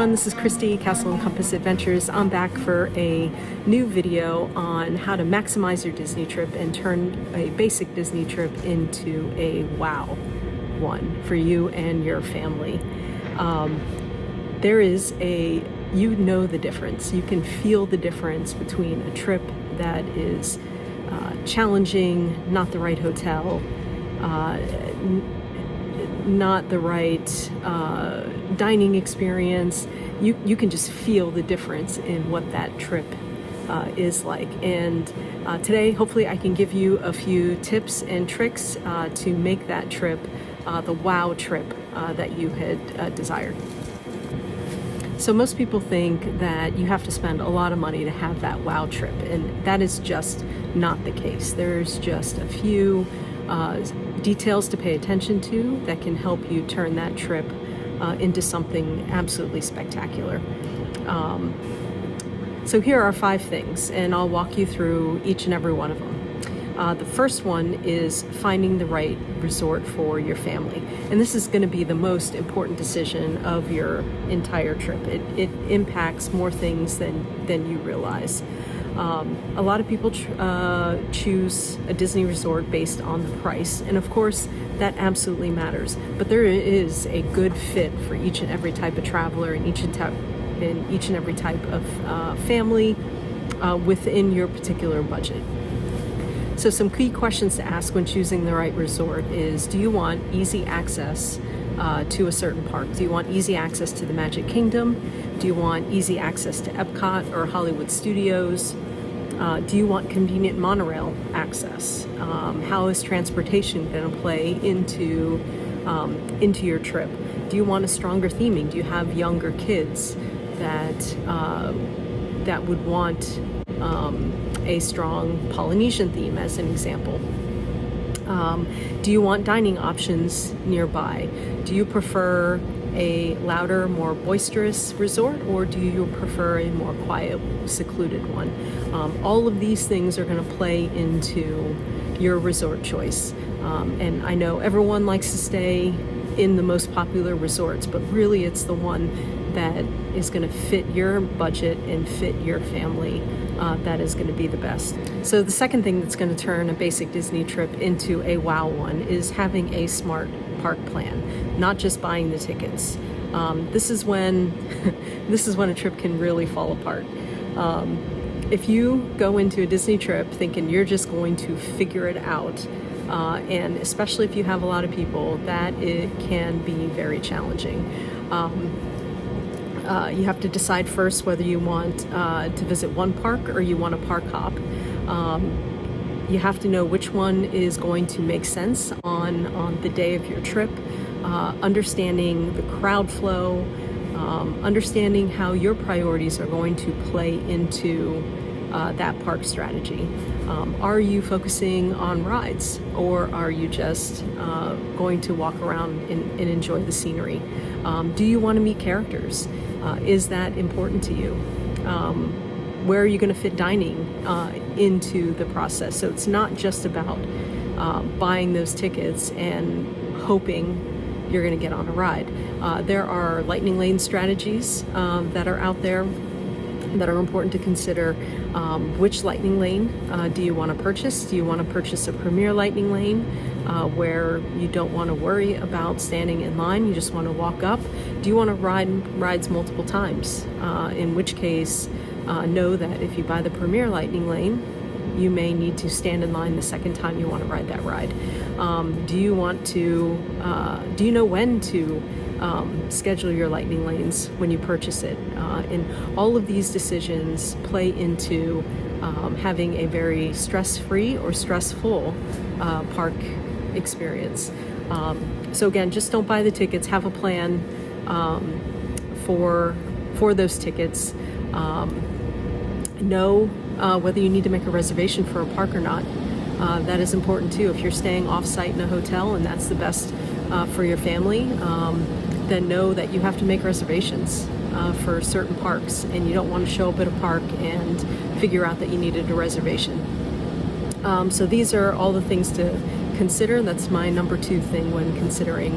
everyone, this is Christy, Castle and Compass Adventures. I'm back for a new video on how to maximize your Disney trip and turn a basic Disney trip into a wow one for you and your family. You know the difference. You can feel the difference between a trip that is challenging, not the right hotel, not the right dining experience. You can just feel the difference in what that trip is like. And today, hopefully I can give you a few tips and tricks to make that trip the wow trip that you had desired. So most people think that you have to spend a lot of money to have that wow trip, and that is just not the case. There's just a few details to pay attention to that can help you turn that trip into something absolutely spectacular. So here are 5 things, and I'll walk you through each and every one of them. The first one is finding the right resort for your family. And this is going to be the most important decision of your entire trip. It impacts more things than you realize. A lot of people choose a Disney resort based on the price, and of course that absolutely matters. But there is a good fit for each and every type of traveler and each and every type of family within your particular budget. So some key questions to ask when choosing the right resort is, do you want easy access to a certain park? Do you want easy access to the Magic Kingdom? Do you want easy access to Epcot or Hollywood Studios? Do you want convenient monorail access? How is transportation going to play into your trip? Do you want a stronger theming? Do you have younger kids that would want a strong Polynesian theme, as an example? Do you want dining options nearby? Do you prefer a louder, more boisterous resort, or do you prefer a more quiet, secluded one? All of these things are going to play into your resort choice. And I know everyone likes to stay in the most popular resorts, but really it's the one that is going to fit your budget and fit your family that is going to be the best. So the second thing that's going to turn a basic Disney trip into a wow one is having a smart park plan, not just buying the tickets. This is when a trip can really fall apart. If you go into a Disney trip thinking you're just going to figure it out, and especially if you have a lot of people, that it can be very challenging. You have to decide first whether you want to visit one park or you want a park hop. You have to know which one is going to make sense on the day of your trip, understanding the crowd flow, understanding how your priorities are going to play into that park strategy. Are you focusing on rides, or are you just going to walk around and enjoy the scenery? Do you want to meet characters? Is that important to you? Where are you going to fit dining into the process? So it's not just about buying those tickets and hoping you're going to get on a ride. There are lightning lane strategies that are out there that are important to consider. Which lightning lane do you want to purchase? Do you want to purchase a premier lightning lane where you don't want to worry about standing in line, you just want to walk up? Do you want to ride rides multiple times? In which case, know that if you buy the premier lightning lane, you may need to stand in line the second time you want to ride that ride. Do you know when to schedule your lightning lanes when you purchase it? And all of these decisions play into having a very stress-free or stressful park experience. So again, just don't buy the tickets. Have a plan for those tickets. Know whether you need to make a reservation for a park or not. That is important too. If you're staying off-site in a hotel and that's the best for your family, then know that you have to make reservations for certain parks, and you don't want to show up at a park and figure out that you needed a reservation. So these are all the things to consider. That's my number 2 thing when considering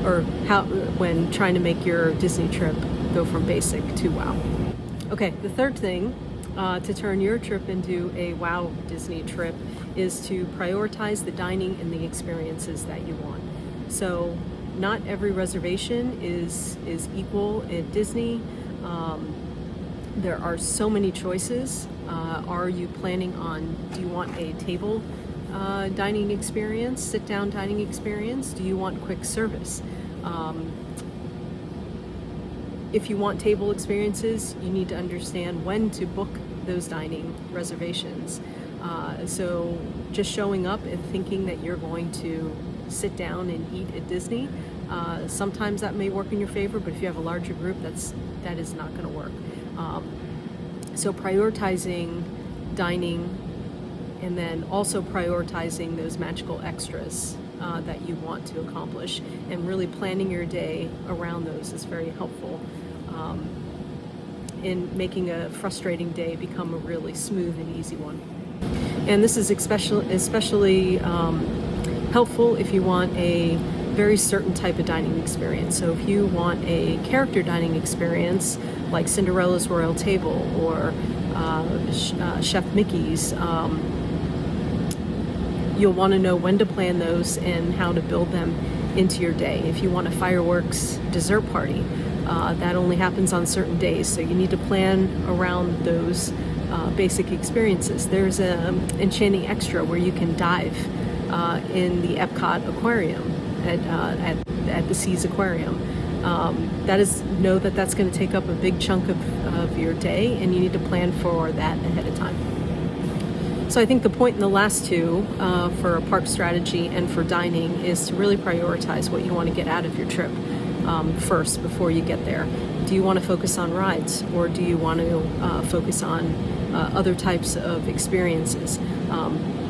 or when trying to make your Disney trip go from basic to wow. Okay, the third thing to turn your trip into a wow Disney trip is to prioritize the dining and the experiences that you want. So not every reservation is equal at Disney. There are so many choices. Are you planning on, do you want a table dining experience, sit down dining experience? Do you want quick service? If you want table experiences, you need to understand when to book those dining reservations. So just showing up and thinking that you're going to sit down and eat at Disney, sometimes that may work in your favor, but if you have a larger group, that is not going to work. So prioritizing dining, and then also prioritizing those magical extras that you want to accomplish, and really planning your day around those is very helpful in making a frustrating day become a really smooth and easy one. And this is especially helpful if you want a very certain type of dining experience. So if you want a character dining experience like Cinderella's Royal Table or Chef Mickey's, you'll want to know when to plan those and how to build them into your day. If you want a fireworks dessert party, that only happens on certain days, so you need to plan around those basic experiences. There's an Enchanting Extra where you can dive in the Epcot Aquarium at the Seas Aquarium. Know that that's going to take up a big chunk of your day, and you need to plan for that ahead of time. So I think the point in the last two for a park strategy and for dining is to really prioritize what you want to get out of your trip first before you get there. Do you want to focus on rides, or do you want to focus on other types of experiences?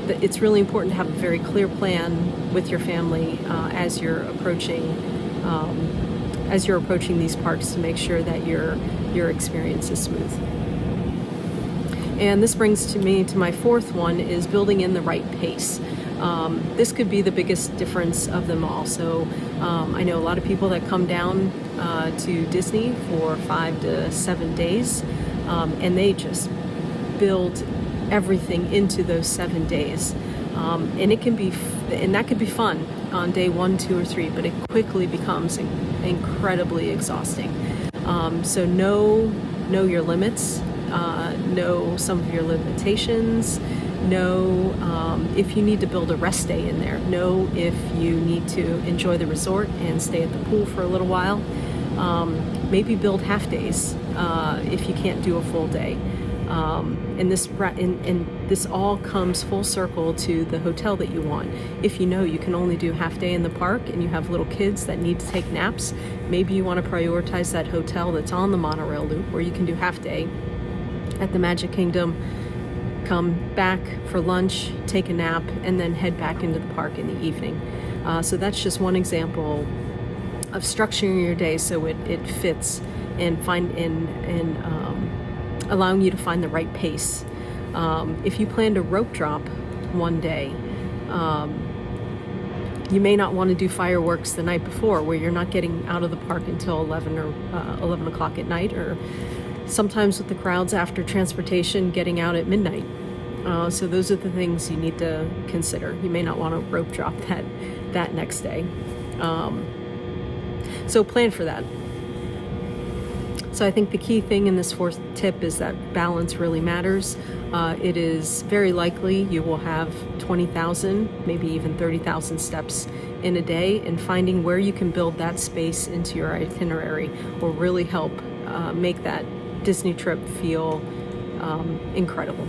It's really important to have a very clear plan with your family as you're approaching these parks to make sure that your experience is smooth. And this brings me to my fourth one, is building in the right pace. This could be the biggest difference of them all. So I know a lot of people that come down to Disney for 5 to 7 days, and they just build everything into those 7 days. And it can be, and that could be fun on day 1, 2, or 3, but it quickly becomes incredibly exhausting. So know your limits. Know some of your limitations. Know if you need to build a rest day in there. Know if you need to enjoy the resort and stay at the pool for a little while. Maybe build half days if you can't do a full day. And this all comes full circle to the hotel that you want. If you know you can only do half day in the park and you have little kids that need to take naps, maybe you want to prioritize that hotel that's on the monorail loop where you can do half day at the Magic Kingdom, come back for lunch, take a nap, and then head back into the park in the evening. So that's just one example of structuring your day so it fits and allowing you to find the right pace. If you plan to rope drop one day, you may not want to do fireworks the night before, where you're not getting out of the park until 11 o'clock at night, or sometimes with the crowds after transportation, getting out at midnight. So those are the things you need to consider. You may not want to rope drop that next day. So plan for that. So I think the key thing in this fourth tip is that balance really matters. It is very likely you will have 20,000, maybe even 30,000 steps in a day, and finding where you can build that space into your itinerary will really help make that Disney trip feel incredible.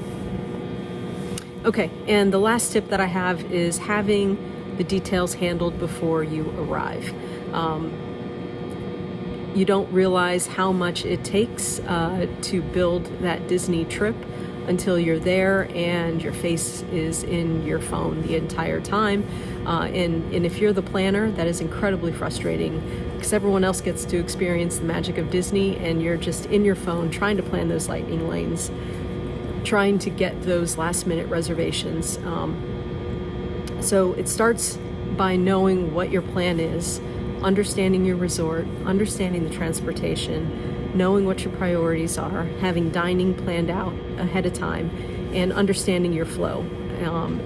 Okay, and the last tip that I have is having the details handled before you arrive. You don't realize how much it takes to build that Disney trip until you're there and your face is in your phone the entire time. And if you're the planner, that is incredibly frustrating, because everyone else gets to experience the magic of Disney and you're just in your phone trying to plan those lightning lanes, trying to get those last minute reservations. So it starts by knowing what your plan is understanding your resort, understanding the transportation, knowing what your priorities are, having dining planned out ahead of time, and understanding your flow.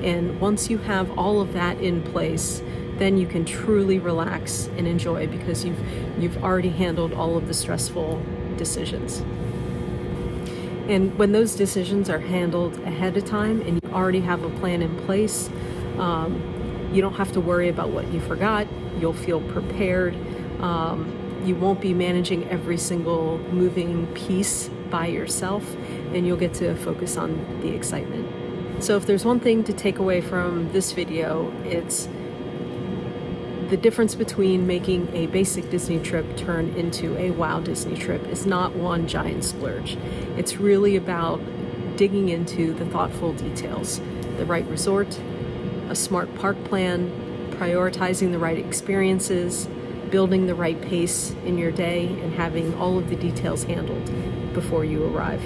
And once you have all of that in place, then you can truly relax and enjoy, because you've already handled all of the stressful decisions. And when those decisions are handled ahead of time and you already have a plan in place, you don't have to worry about what you forgot. You'll feel prepared. You won't be managing every single moving piece by yourself, and you'll get to focus on the excitement. So if there's one thing to take away from this video, it's the difference between making a basic Disney trip turn into a wow Disney trip is not one giant splurge. It's really about digging into the thoughtful details, the right resort, a smart park plan, prioritizing the right experiences, building the right pace in your day, and having all of the details handled before you arrive.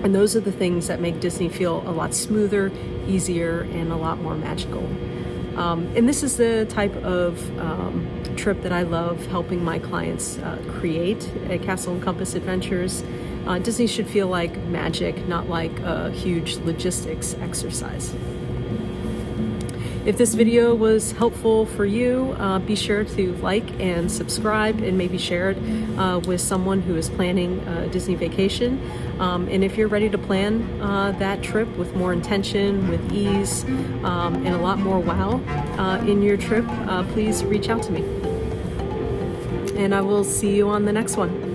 And those are the things that make Disney feel a lot smoother, easier, and a lot more magical. And this is the type of trip that I love helping my clients create at Castle and Compass Adventures. Disney should feel like magic, not like a huge logistics exercise. If this video was helpful for you, be sure to like and subscribe, and maybe share it with someone who is planning a Disney vacation. And if you're ready to plan that trip with more intention, with ease, and a lot more wow in your trip, please reach out to me. And I will see you on the next one.